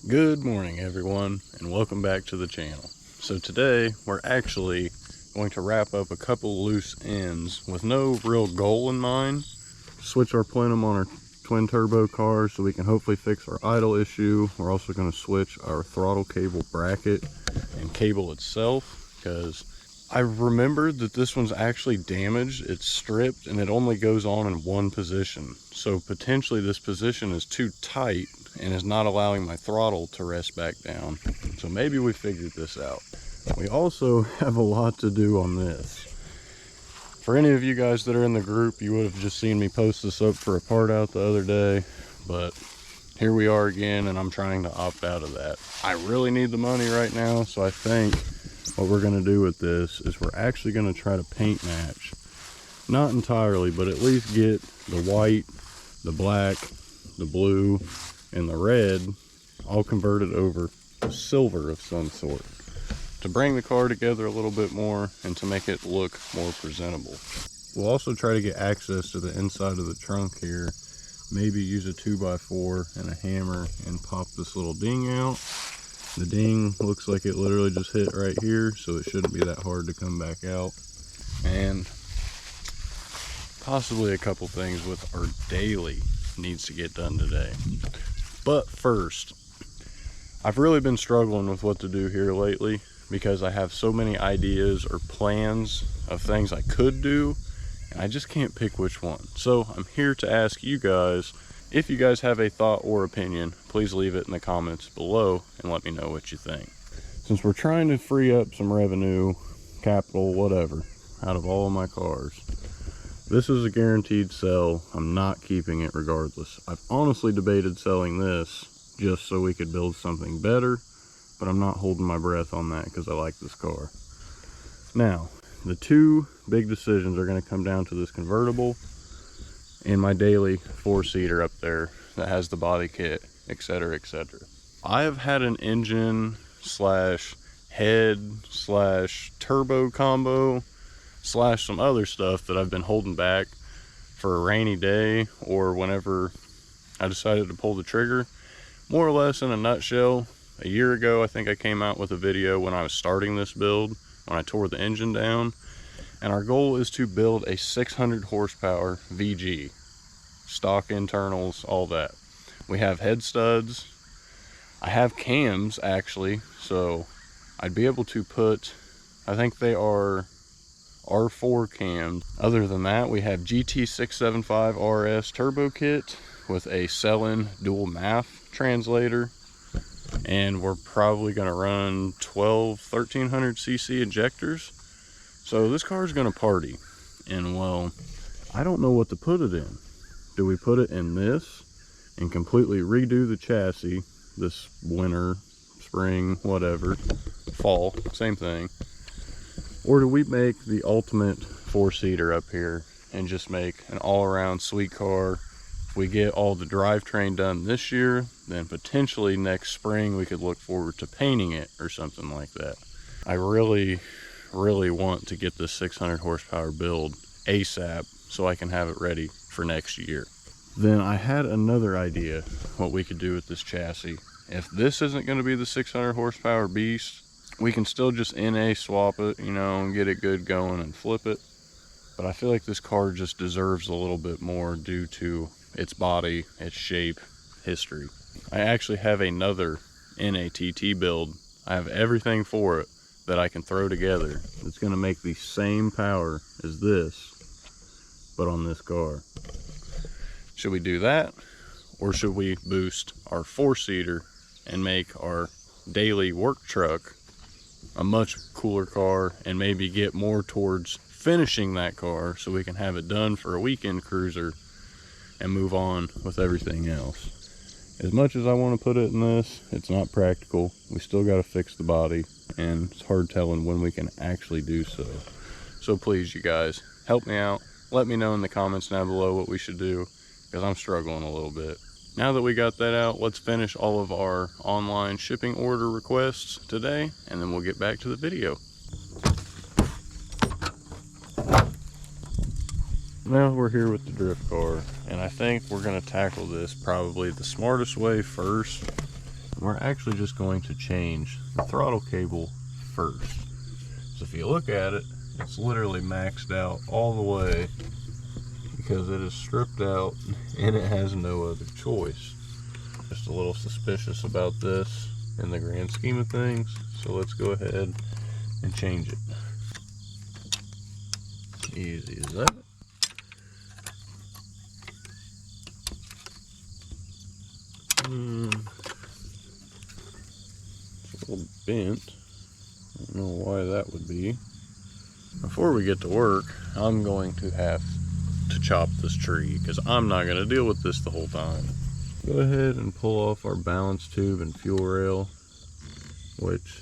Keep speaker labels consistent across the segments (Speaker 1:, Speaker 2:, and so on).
Speaker 1: Good morning everyone, and welcome back to the channel. So today we're actually going to wrap up a couple loose ends with no real goal in mind. Switch our plenum on our twin turbo car so we can hopefully fix our idle issue. We're also going to switch our throttle cable bracket and cable itself, because I remembered that this one's actually damaged. It's stripped and it only goes on in one position, so potentially this position is too tight and is not allowing my throttle to rest back down. So maybe we figured this out. We also have a lot to do on this. For any of you guys that are in the group, you would have just seen me post this up for a part out the other day, but here we are again, and I'm trying to opt out of that. I really need the money right now, so I think what we're going to do with this is we're actually going to try to paint match. Not entirely, but at least get the white, the black, the blue, and the red all converted over to silver of some sort, to bring the car together a little bit more and to make it look more presentable. We'll also try to get access to the inside of the trunk here, maybe use a 2x4 and a hammer and pop this little ding out. The ding looks like it literally just hit right here, so it shouldn't be that hard to come back out. And possibly a couple things with our daily needs to get done today. But first, I've really been struggling with what to do here lately, because I have so many ideas or plans of things I could do, and I just can't pick which one. So I'm here to ask you guys, if you guys have a thought or opinion, please leave it in the comments below and let me know what you think. Since we're trying to free up some revenue, capital, whatever, out of all of my cars, this is a guaranteed sell. I'm not keeping it regardless. I've honestly debated selling this just so we could build something better, but I'm not holding my breath on that because I like this car. Now, the two big decisions are going to come down to this convertible and my daily four-seater up there that has the body kit, etc., etc. I have had an engine slash head slash turbo combo slash some other stuff that I've been holding back for a rainy day or whenever I decided to pull the trigger. More or less in a nutshell, a year ago I think I came out with a video when I was starting this build, when I tore the engine down, and our goal is to build a 600 horsepower VG, stock internals, all that. We have head studs, I have cams actually, so I'd be able to put, I think they are R4 cams. Other than that, we have GT675 RS turbo kit with a sell-in dual MAF translator, and we're probably going to run 1300 cc injectors. So this car is going to party, and well, I don't know what to put it in. Do we put it in this and completely redo the chassis this winter, spring, whatever, fall, same thing? Or do we make the ultimate four-seater up here and just make an all-around sweet car? If we get all the drivetrain done this year, then potentially next spring we could look forward to painting it or something like that. I really want to get this 600 horsepower build ASAP so I can have it ready for next year. Then I had another idea what we could do with this chassis. If this isn't going to be the 600 horsepower beast, we can still just NA swap it, you know, and get it good going and flip it. But I feel like this car just deserves a little bit more due to its body, its shape, history. I actually have another NATT build. I have everything for it that I can throw together. It's going to make the same power as this, but on this car. Should we do that? Or should we boost our four-seater and make our daily work truck a much cooler car and maybe get more towards finishing that car so we can have it done for a weekend cruiser and move on with everything else? As much as I want to put it in this, it's not practical. We still got to fix the body, and it's hard telling when we can actually do so. So please, you guys, help me out. Let me know in the comments down below what we should do, because I'm struggling a little bit. Now that we got that out, let's finish all of our online shipping order requests today, and then we'll get back to the video. Now we're here with the drift car, and I think we're going to tackle this probably the smartest way first We're actually just going to change the throttle cable first. So if you look at it, it's literally maxed out all the way because it is stripped out and it has no other choice. Just a little suspicious about this in the grand scheme of things, so let's go ahead and change it. Easy as that. It's a little bent. I don't know why that would be. Before we get to work, I'm going to have to chop this tree because I'm not going to deal with this the whole time. Go ahead and pull off our balance tube and fuel rail, which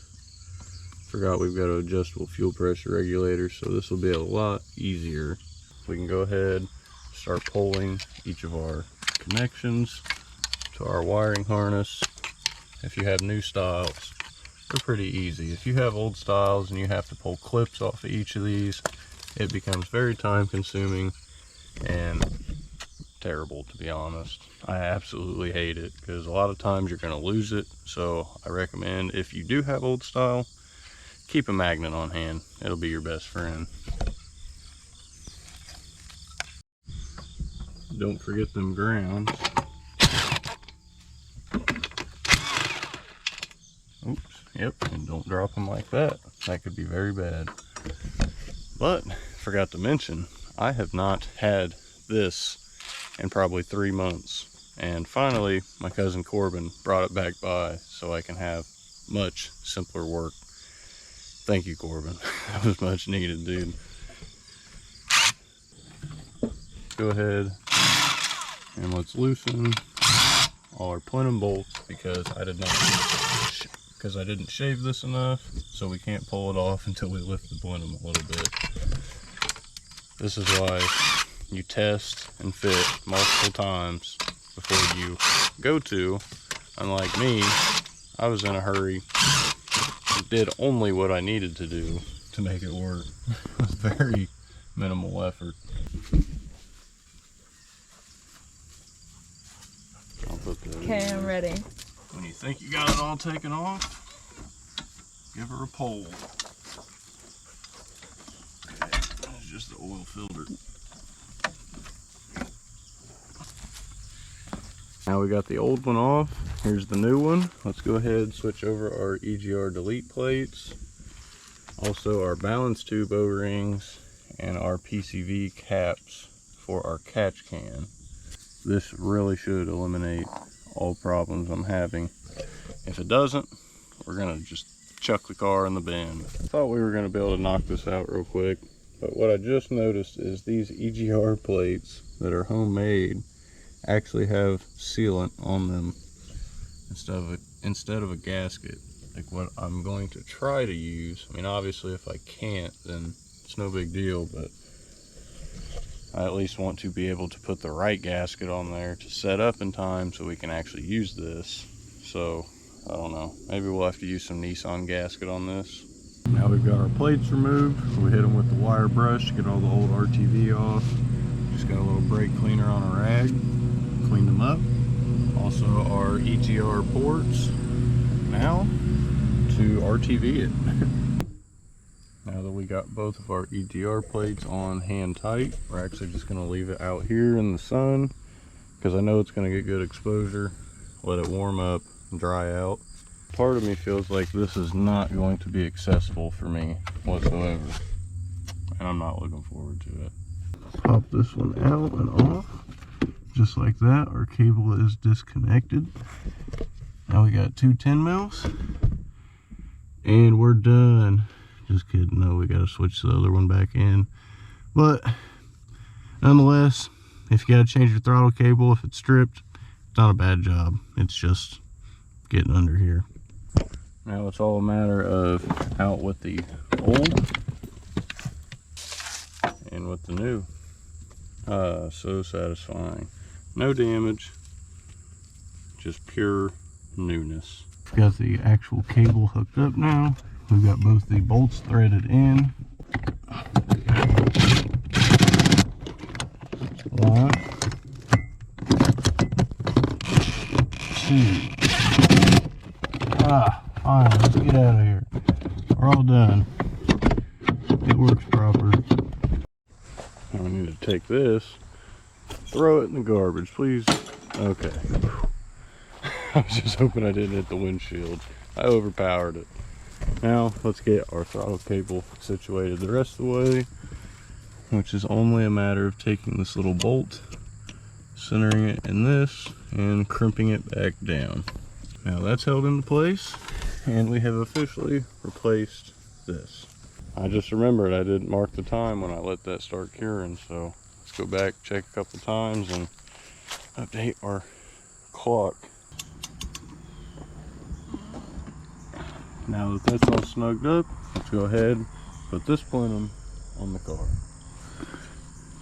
Speaker 1: forgot we've got an adjustable fuel pressure regulator, so this will be a lot easier. We can go ahead and start pulling each of our connections to our wiring harness. If you have new styles, they're pretty easy. If you have old styles and you have to pull clips off of each of these, it becomes very time consuming and terrible, to be honest. I absolutely hate it because a lot of times you're going to lose it. So I recommend, if you do have old style, keep a magnet on hand. It'll be your best friend. Don't forget them grounds. Oops, yep, and don't drop them like that. That could be very bad. But forgot to mention, I have not had this in probably 3 months. And finally, my cousin Corbin brought it back by so I can have much simpler work. Thank you, Corbin. That was much needed, dude. Go ahead and let's loosen all our plenum bolts because I didn't shave this enough, so we can't pull it off until we lift the plenum a little bit. This is why you test and fit multiple times before you go to. Unlike me, I was in a hurry, did only what I needed to do to make it work. It was very minimal effort.
Speaker 2: Okay, I'm ready.
Speaker 1: When you think you got it all taken off, give her a pull. Okay, that's just the oil filter. Now we got the old one off. Here's the new one. Let's go ahead and switch over our EGR delete plates. Also our balance tube O-rings and our PCV caps for our catch can. This really should eliminate all problems I'm having. If it doesn't, we're gonna just chuck the car in the bin. I thought we were gonna be able to knock this out real quick, but what I just noticed is these EGR plates that are homemade actually have sealant on them instead of a gasket, like what I'm going to try to use. I mean, obviously if I can't, then it's no big deal, but I at least want to be able to put the right gasket on there to set up in time so we can actually use this. So I don't know, maybe we'll have to use some Nissan gasket on this. Now we've got our plates removed. We hit them with the wire brush to get all the old RTV off. Just got a little brake cleaner on a rag, cleaned them up. Also our EGR ports. Now to RTV it. Now that we got both of our EGR plates on hand tight, we're actually just going to leave it out here in the sun because I know it's going to get good exposure. Let it warm up and dry out. Part of me feels like this is not going to be accessible for me whatsoever, and I'm not looking forward to it. Pop this one out and off. Just like that, our cable is disconnected. Now we got 2 10 mils and we're done. Just kidding, no, we gotta switch the other one back in. But nonetheless, if you gotta change your throttle cable, if it's stripped, it's not a bad job. It's just getting under here. Now it's all a matter of out with the old and with the new. So satisfying. No damage, just pure newness. Got the actual cable hooked up now. We've got both the bolts threaded in. One, two. Fine, let's get out of here. We're all done. It works proper. Now we need to take this, throw it in the garbage, please. Okay. I was just hoping I didn't hit the windshield. I overpowered it. Now let's get our throttle cable situated the rest of the way, which is only a matter of taking this little bolt, centering it in this, and crimping it back down. Now that's held into place, and we have officially replaced this. I just remembered I didn't mark the time when I let that start curing, so let's go back, check a couple times, and update our clock. Now that that's all snugged up, let's go ahead, put this plenum on the car.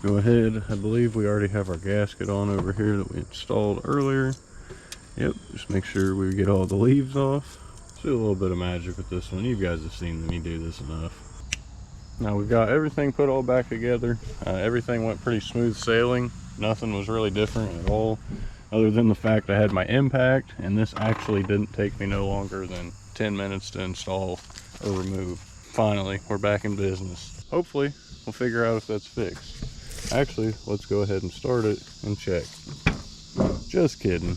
Speaker 1: Go ahead, I believe we already have our gasket on over here that we installed earlier. Yep, just make sure we get all the leaves off. Do a little bit of magic with this one. You guys have seen me do this enough. Now we've got everything put all back together. Everything went pretty smooth sailing. Nothing was really different at all, other than the fact I had my impact, and this actually didn't take me no longer than 10 minutes to install or remove. Finally, we're back in business. Hopefully, we'll figure out if that's fixed. Actually, let's go ahead and start it and check. Just kidding.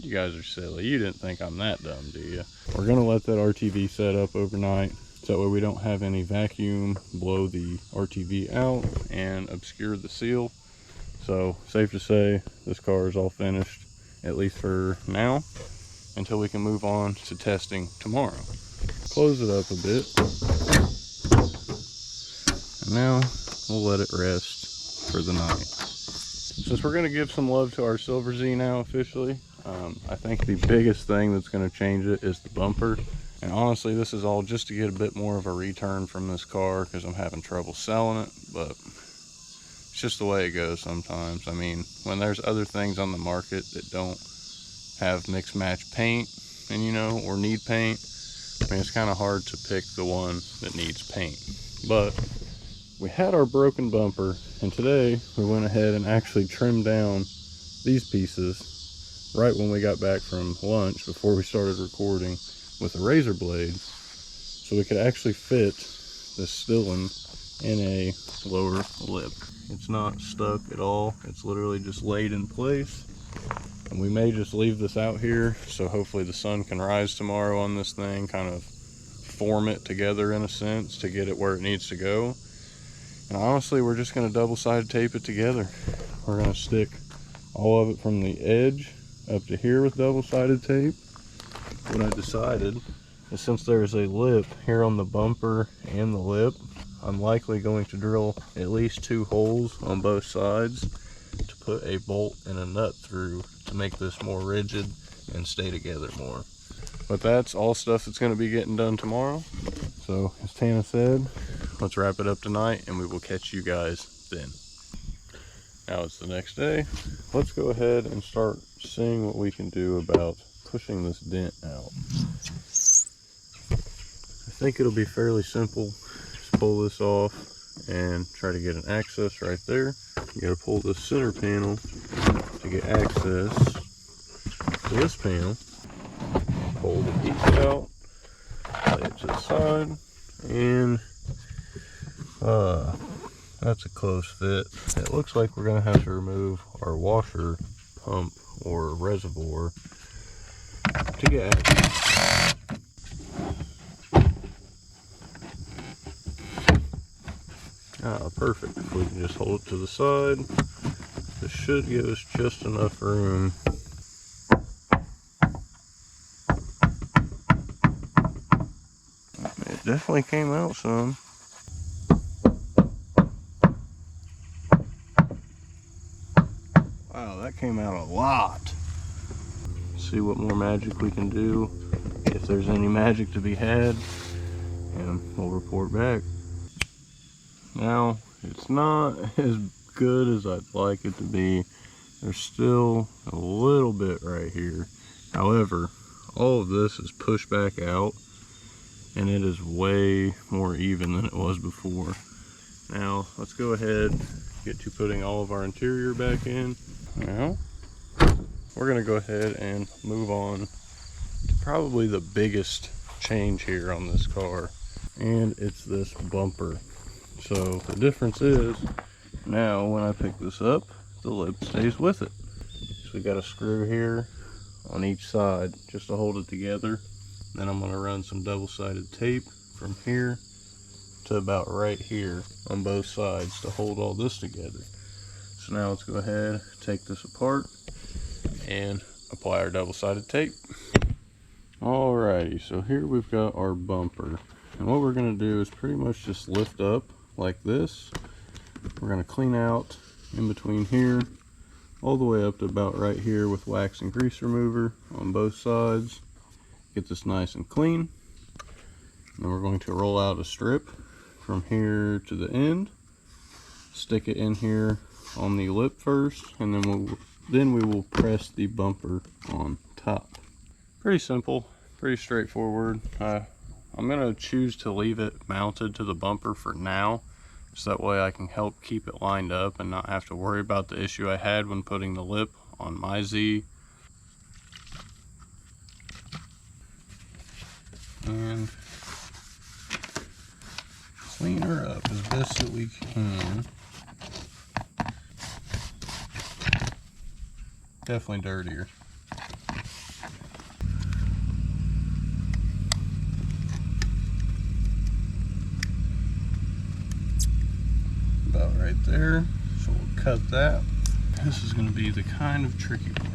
Speaker 1: You guys are silly. You didn't think I'm that dumb, do you? We're gonna let that RTV set up overnight, so that way we don't have any vacuum blow the RTV out and obscure the seal. So, safe to say, this car is all finished, at least for now, until we can move on to testing tomorrow. Close it up a bit. And now, we'll let it rest for the night. Since we're gonna give some love to our Silver Z now officially, I think the biggest thing that's going to change it is the bumper. And honestly, this is all just to get a bit more of a return from this car because I'm having trouble selling it, but it's just the way it goes sometimes. I mean, when there's other things on the market that don't have mixed match paint and, you know, or need paint, I mean, it's kind of hard to pick the one that needs paint. But we had our broken bumper, and today we went ahead and actually trimmed down these pieces right when we got back from lunch before we started recording with a razor blade, so we could actually fit the Stillen in a lower lip. It's not stuck at all. It's literally just laid in place, and we may just leave this out here so hopefully the sun can rise tomorrow on this thing, kind of form it together in a sense to get it where it needs to go. And honestly, we're just going to double-sided tape it together. We're going to stick all of it from the edge up to here with double-sided tape. What I decided is, since there's a lip here on the bumper and the lip, I'm likely going to drill at least 2 holes on both sides to put a bolt and a nut through to make this more rigid and stay together more. But that's all stuff that's going to be getting done tomorrow. So as Tana said, let's wrap it up tonight and we will catch you guys then. Now it's the next day. Let's go ahead and start seeing what we can do about pushing this dent out. I think it'll be fairly simple. Just pull this off and try to get an access right there. You gotta pull the center panel to get access to this panel. Pull the piece out, lay it to the side, and that's a close fit. It looks like we're gonna have to remove our washer pump or reservoir to get access. Perfect. If we can just hold it to the side, this should give us just enough room. It definitely came out some. Wow, that came out a lot. See what more magic we can do, if there's any magic to be had, and we'll report back. Now, it's not as good as I'd like it to be. There's still a little bit right here. However, all of this is pushed back out, and it is way more even than it was before. Now, let's go ahead and get to putting all of our interior back in. Now, we're gonna go ahead and move on to probably the biggest change here on this car, and it's this bumper. So the difference is now when I pick this up, the lip stays with it. So we got a screw here on each side just to hold it together. Then I'm going to run some double-sided tape from here to about right here on both sides to hold all this together. So now let's go ahead, take this apart, and apply our double-sided tape. Alrighty, so here we've got our bumper. And what we're going to do is pretty much just lift up like this. We're going to clean out in between here, all the way up to about right here with wax and grease remover on both sides. Get this nice and clean. And then we're going to roll out a strip from here to the end. Stick it in here on the lip first, and then we will press the bumper on top. Pretty simple, pretty straightforward. I'm going to choose to leave it mounted to the bumper for now, so that way I can help keep it lined up and not have to worry about the issue I had when putting the lip on my Z. And clean her up as best that we can. Definitely dirtier. About right there. So we'll cut that. This is going to be the kind of tricky part.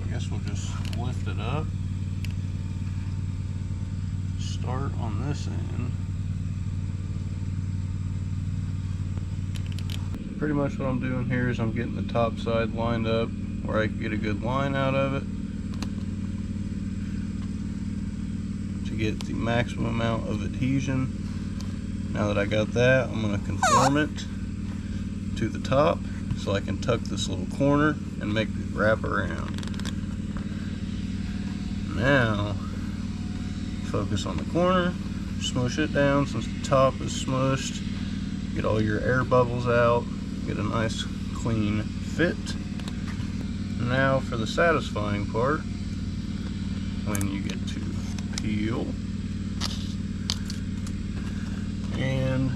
Speaker 1: I guess we'll just lift it up. Start on this end. Pretty much what I'm doing here is I'm getting the top side lined up where I can get a good line out of it to get the maximum amount of adhesion. Now that I got that, I'm going to conform it to the top so I can tuck this little corner and make it wrap around. Now focus on the corner, smush it down since the top is smushed, get all your air bubbles out, get a nice clean fit. Now for the satisfying part, when you get to peel and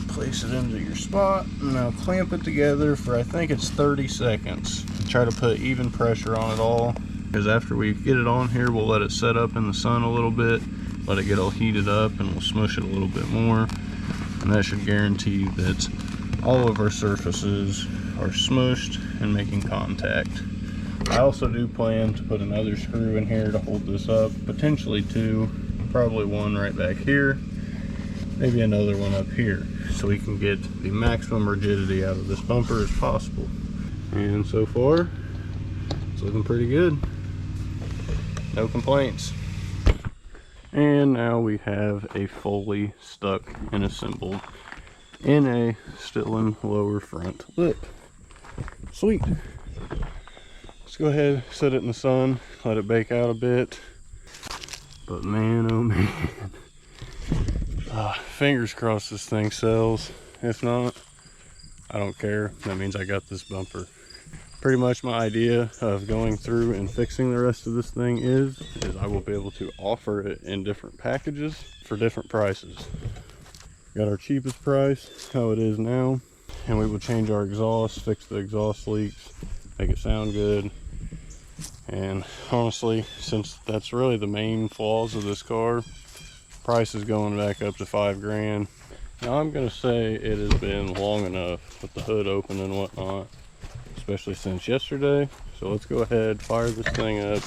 Speaker 1: place it into your spot, and now clamp it together for I think it's 30 seconds. Try to put even pressure on it all, because after we get it on here, we'll let it set up in the sun a little bit, let it get all heated up, and we'll smush it a little bit more, and that should guarantee that all of our surfaces are smushed and making contact. I also do plan to put another screw in here to hold this up, potentially two, probably one right back here, maybe another one up here, so we can get the maximum rigidity out of this bumper as possible. And so far, it's looking pretty good. No complaints. And now we have a fully stuck and assembled in a Stillen lower front lip. Sweet. Let's go ahead, set it in the sun, let it bake out a bit. But man, oh man. Fingers crossed this thing sells. If not, I don't care. That means I got this bumper. Pretty much my idea of going through and fixing the rest of this thing is I will be able to offer it in different packages for different prices. Got our cheapest price, how it is now, and we will change our exhaust, fix the exhaust leaks, make it sound good. And honestly, since that's really the main flaws of this car, price is going back up to $5 grand. Now I'm gonna say it has been long enough with the hood open and whatnot, especially since yesterday. So let's go ahead, fire this thing up,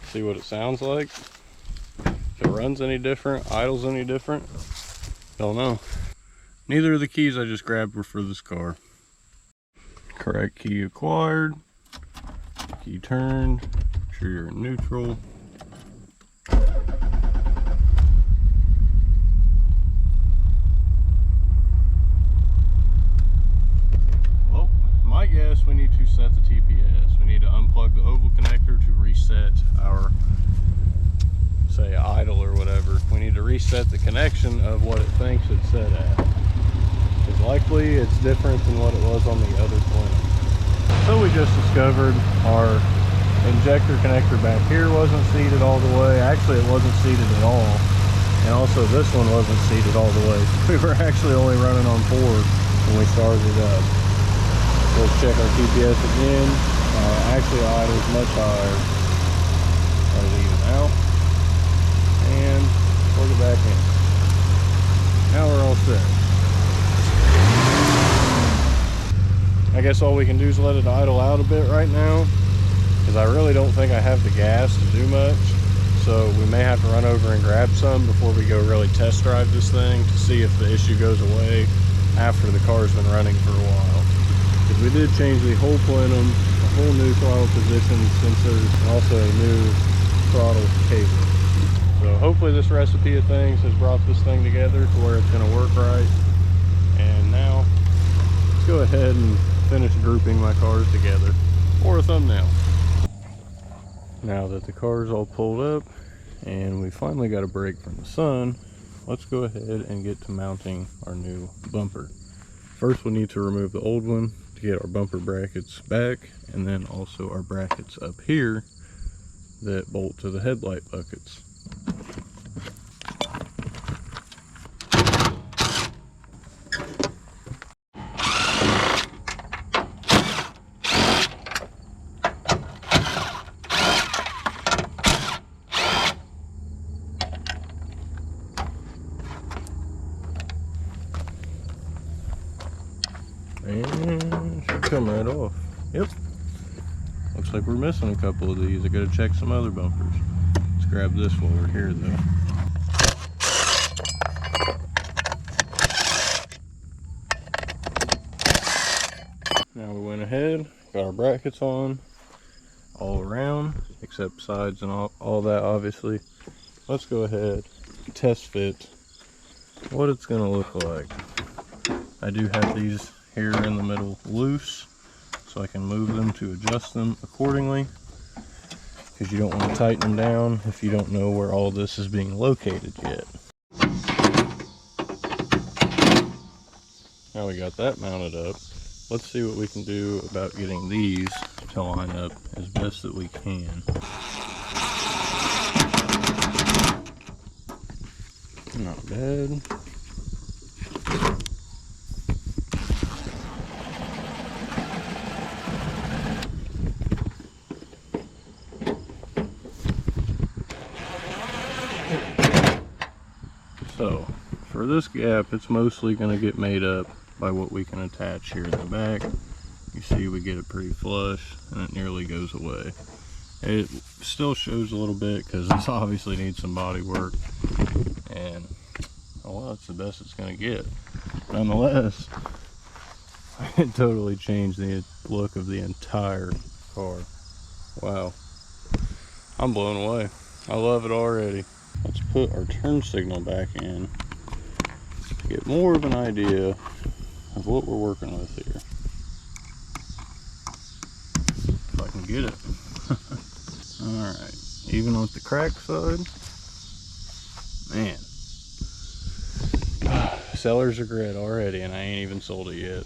Speaker 1: see what it sounds like. If it runs any different, idles any different, don't know. Neither of the keys I just grabbed were for this car. Correct key acquired, key turned, make sure you're in neutral. I guess we need to set the TPS. We need to unplug the oval connector to reset our, say, idle or whatever. We need to reset the connection of what it thinks it's set at. Because likely it's different than what it was on the other plenum. So we just discovered our injector connector back here wasn't seated all the way. Actually, it wasn't seated at all. And also this one wasn't seated all the way. We were actually only running on 4 when we started it up. Let's check our TPS again. Actually, idle's much higher. Let it even out. And plug it back in. Now we're all set. I guess all we can do is let it idle out a bit right now, because I really don't think I have the gas to do much. So we may have to run over and grab some before we go really test drive this thing to see if the issue goes away after the car's been running for a while. Because we did change the whole plenum, a whole new throttle position sensors, and also a new throttle cable. So hopefully this recipe of things has brought this thing together to where it's going to work right. And now let's go ahead and finish grouping my cars together for a thumbnail. Now that the car is all pulled up and we finally got a break from the sun, let's go ahead and get to mounting our new bumper. First we'll need to remove the old one to get our bumper brackets back, and then also our brackets up here that bolt to the headlight buckets. And should come right off. Yep. Looks like we're missing a couple of these. I gotta check some other bumpers. Let's grab this while we're here though. Now we went ahead, got our brackets on all around, except sides and all that obviously. Let's go ahead, test fit what it's gonna look like. I do have these here in the middle loose, so I can move them to adjust them accordingly, because you don't want to tighten them down if you don't know where all this is being located yet. Now we got that mounted up, let's see what we can do about getting these to line up as best that we can. Not bad. So, for this gap, it's mostly going to get made up by what we can attach here in the back. You see we get it pretty flush, and it nearly goes away. It still shows a little bit because this obviously needs some body work, and oh well, it's the best it's going to get. Nonetheless, it totally changed the look of the entire car. Wow, I'm blown away. I love it already. Let's put our turn signal back in to get more of an idea of what we're working with here. If I can get it. Alright, even with the crack side. Man. Seller's regret already, and I ain't even sold it yet.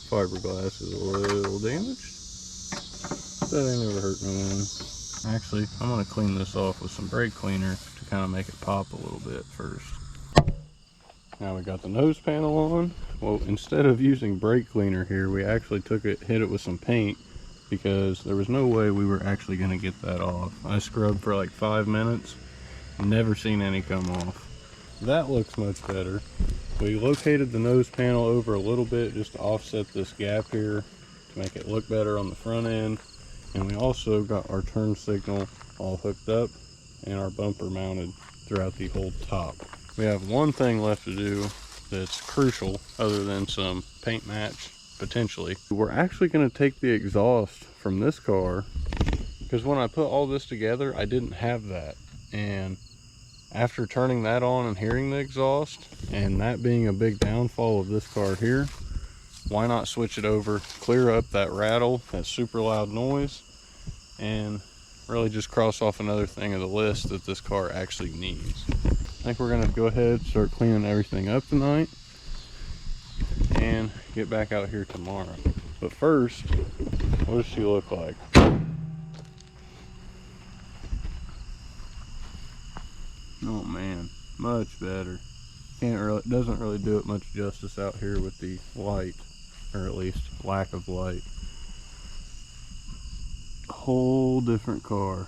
Speaker 1: Fiberglass is a little damaged. That ain't never hurt no one. Actually, I'm going to clean this off with some brake cleaner to kind of make it pop a little bit first. Now we got the nose panel on. Well, instead of using brake cleaner here, we actually hit it with some paint, because there was no way we were actually going to get that off. I scrubbed for like 5 minutes, never seen any come off. That looks much better. We located the nose panel over a little bit just to offset this gap here to make it look better on the front end. And we also got our turn signal all hooked up and our bumper mounted throughout the whole top. We have one thing left to do that's crucial, other than some paint match potentially. We're actually going to take the exhaust from this car, because when I put all this together I didn't have that, and after turning that on and hearing the exhaust, and that being a big downfall of this car here, why not switch it over, clear up that rattle, that super loud noise, and really just cross off another thing of the list that this car actually needs. I think we're gonna go ahead and start cleaning everything up tonight and get back out here tomorrow. But first, what does she look like? Oh man, much better. Doesn't really do it much justice out here with the light, or at least lack of light. Whole different car.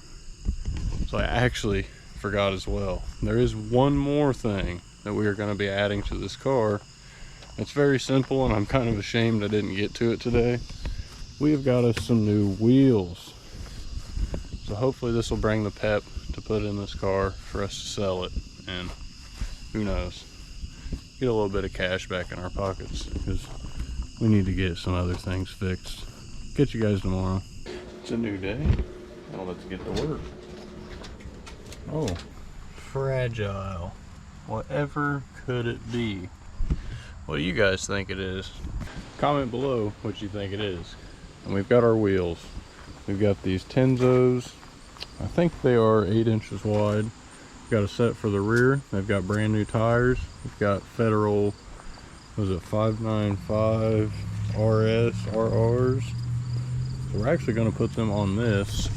Speaker 1: So I actually forgot as well. There is one more thing that we are going to be adding to this car. It's very simple, and I'm kind of ashamed I didn't get to it today. We have got us some new wheels. So hopefully this will bring the pep to put in this car for us to sell it, and who knows, get a little bit of cash back in our pockets, because we need to get some other things fixed. Catch you guys tomorrow. It's a new day. Now let's get to work. Oh, fragile. Whatever could it be? What do you guys think it is? Comment below what you think it is. And we've got our wheels. We've got these Tenzos. I think they are 8 inches wide. We've got a set for the rear. They've got brand new tires. We've got Federal, was it 595 RS RRs. So we're actually going to put them on this.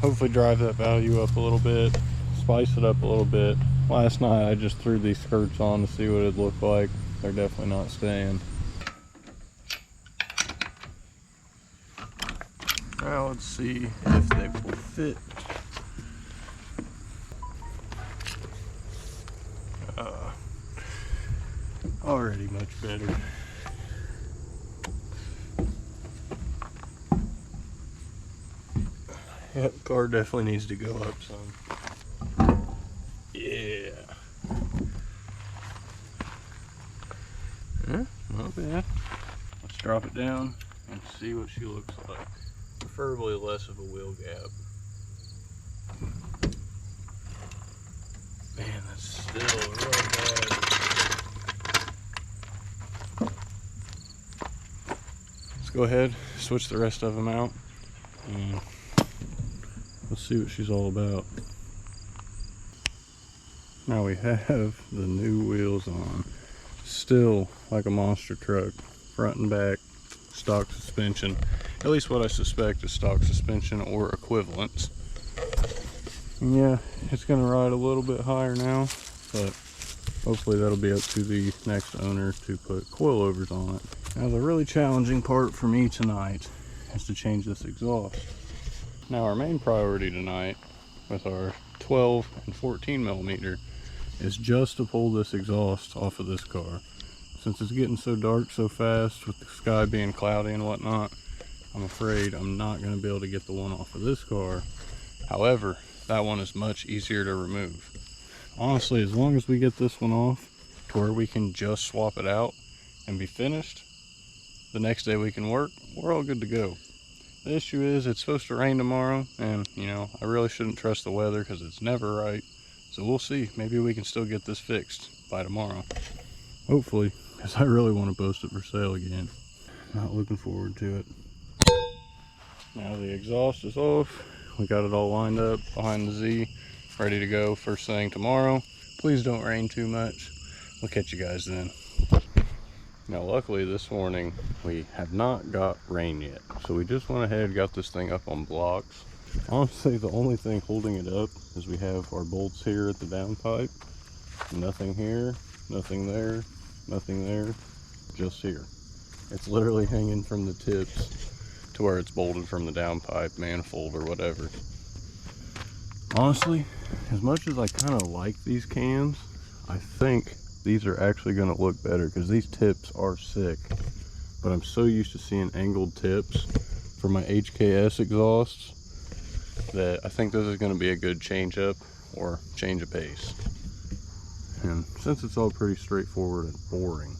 Speaker 1: Hopefully drive that value up a little bit, spice it up a little bit. Last night I just threw these skirts on to see what it'd look like. They're definitely not staying. Now let's see if they will fit. Already much better. Yeah, the car definitely needs to go up some. Yeah. Not bad. Let's drop it down and see what she looks like. Preferably less of a wheel gap. Man, that's still really bad. Let's go ahead, switch the rest of them out, and let's see what she's all about. Now we have the new wheels on. Still like a monster truck, front and back, stock suspension. At least what I suspect is stock suspension or equivalents. And yeah, it's gonna ride a little bit higher now, but hopefully that'll be up to the next owner to put coilovers on it. Now the really challenging part for me tonight is to change this exhaust. Now our main priority tonight with our 12 and 14 millimeter is just to pull this exhaust off of this car. Since it's getting so dark so fast with the sky being cloudy and whatnot, I'm afraid I'm not going to be able to get the one off of this car. However, that one is much easier to remove. Honestly, as long as we get this one off to where we can just swap it out and be finished, the next day we can work, we're all good to go. The issue is it's supposed to rain tomorrow, and you know, I really shouldn't trust the weather because it's never right. So we'll see, maybe we can still get this fixed by tomorrow. Hopefully, because I really want to post it for sale again. Not looking forward to it. Now the exhaust is off. We got it all lined up behind the Z, ready to go first thing tomorrow. Please don't rain too much. We'll catch you guys then. Now luckily this morning we have not got rain yet, so we just went ahead and got this thing up on blocks. Honestly, the only thing holding it up is we have our bolts here at the downpipe. Nothing here, nothing there, nothing there, just here. It's literally hanging from the tips to where it's bolted from the downpipe, manifold, or whatever. Honestly, as much as I kind of like these cams, I think these are actually going to look better because these tips are sick. But I'm so used to seeing angled tips for my HKS exhausts that I think this is going to be a good change up or change of pace. And since it's all pretty straightforward and boring,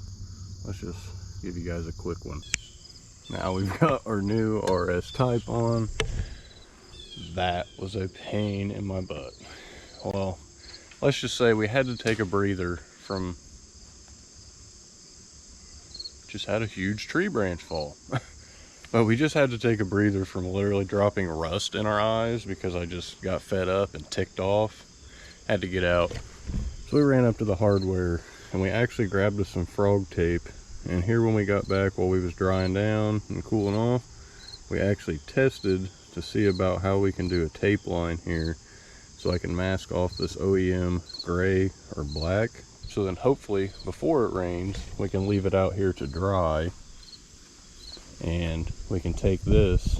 Speaker 1: let's just give you guys a quick one. Now we've got our new RS type on. That was a pain in my butt. Well, let's just say we had to take a breather from, just had a huge tree branch fall. But we just had to take a breather from literally dropping rust in our eyes because I just got fed up and ticked off. Had to get out. So we ran up to the hardware and we actually grabbed us some frog tape. And here when we got back while we was drying down and cooling off, we actually tested to see about how we can do a tape line here so I can mask off this OEM gray or black. So then hopefully before it rains, we can leave it out here to dry and we can take this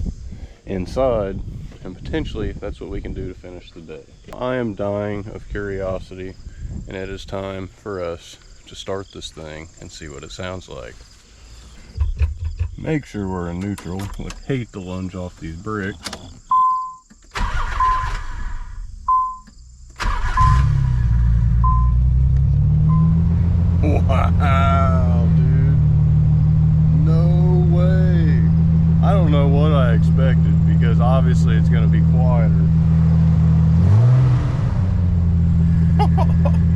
Speaker 1: inside and potentially that's what we can do to finish the day. I am dying of curiosity and it is time for us to start this thing and see what it sounds like. Make sure we're in neutral. Would hate to lunge off these bricks. Wow, dude. No way. I don't know what I expected because obviously it's going to be quieter.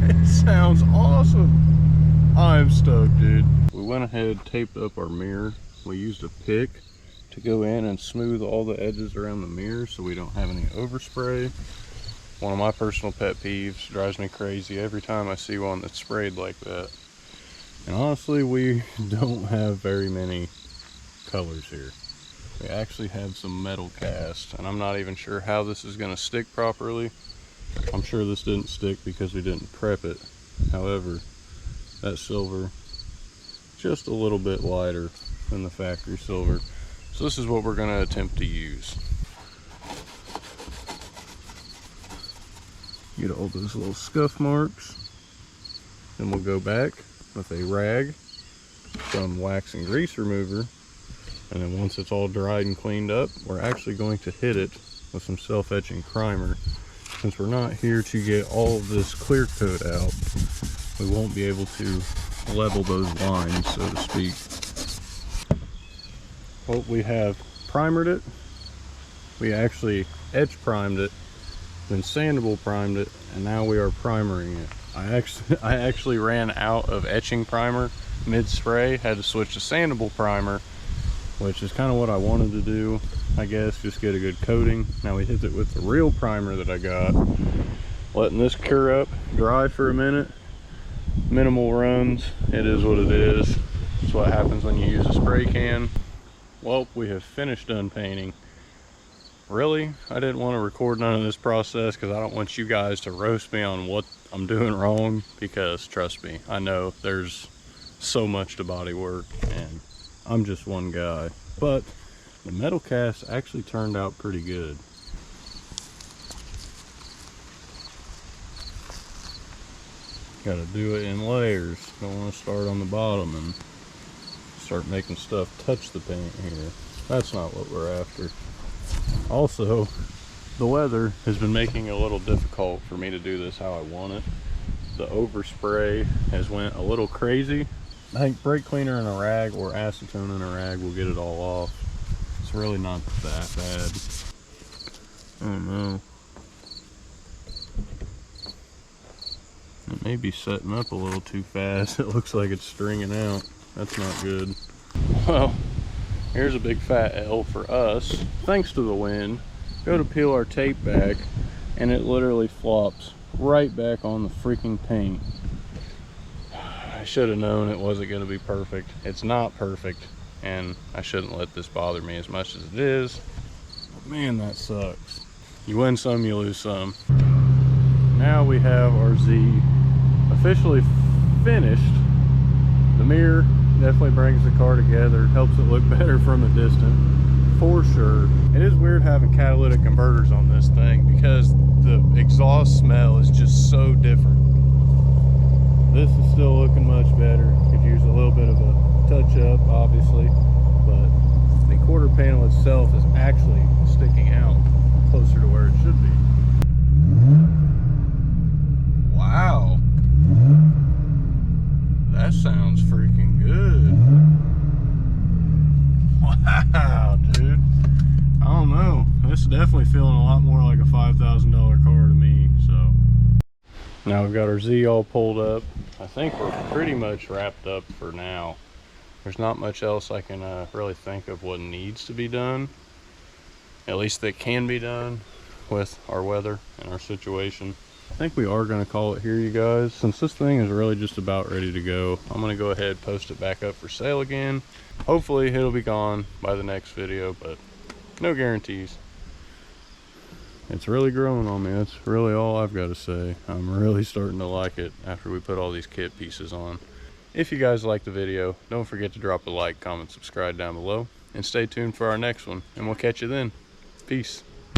Speaker 1: It sounds awesome. I'm stoked, dude. We went ahead, taped up our mirror. We used a pick to go in and smooth all the edges around the mirror so we don't have any overspray. One of my personal pet peeves, drives me crazy every time I see one that's sprayed like that. And honestly, we don't have very many colors here. We actually have some metal cast, and I'm not even sure how this is going to stick properly. I'm sure this didn't stick because we didn't prep it. However, that silver, just a little bit lighter than the factory silver. So this is what we're going to attempt to use. Get all those little scuff marks. Then we'll go back with a rag, some wax and grease remover, and then once it's all dried and cleaned up, we're actually going to hit it with some self-etching primer. Since we're not here to get all of this clear coat out, we won't be able to level those lines, so to speak. Well, we have primered it. We actually etch primed it, then sandable primed it, and now we are primering it. I actually ran out of etching primer mid-spray, had to switch to sandable primer, which is kind of what I wanted to do, I guess, just get a good coating. Now we hit it with the real primer that I got, letting this cure up, dry for a minute, minimal runs. It is what it is. It's what happens when you use a spray can. Well, we have finished unpainting. Really, I didn't want to record none of this process because I don't want you guys to roast me on what I'm doing wrong, because trust me, I know there's so much to body work and I'm just one guy. But the metal cast actually turned out pretty good. Got to do it in layers. Don't want to start on the bottom and start making stuff touch the paint here. That's not what we're after. Also, the weather has been making it a little difficult for me to do this how I want it. The overspray has went a little crazy. I think brake cleaner in a rag or acetone in a rag will get it all off. It's really not that bad. Oh no. It may be setting up a little too fast. It looks like it's stringing out. That's not good. Well, here's a big fat L for us. Thanks to the wind, go to peel our tape back and it literally flops right back on the freaking paint. I should have known it wasn't going to be perfect. It's not perfect, and I shouldn't let this bother me as much as it is. But man, that sucks. You win some, you lose some. Now we have our Z officially finished. The mirror definitely brings the car together, helps it look better from a distance, for sure. It is weird having catalytic converters on this thing because the exhaust smell is just so different. This is still looking much better. Could use a little bit of a touch up, obviously, but the quarter panel itself is actually sticking out closer to where it should be. Wow. That sounds freaking good. Wow, dude. I don't know. This is definitely feeling a lot more like a $5,000 car to me, so. Now we've got our Z all pulled up. I think we're pretty much wrapped up for now. There's not much else I can really think of what needs to be done, at least that can be done with our weather and our situation. I think we are going to call it here, you guys. Since this thing is really just about ready to go, I'm going to go ahead and post it back up for sale again. Hopefully it'll be gone by the next video, but no guarantees. It's really growing on me. That's really all I've got to say. I'm really starting to like it after we put all these kit pieces on. If you guys like the video, don't forget to drop a like, comment, subscribe down below, and stay tuned for our next one, and we'll catch you then. Peace.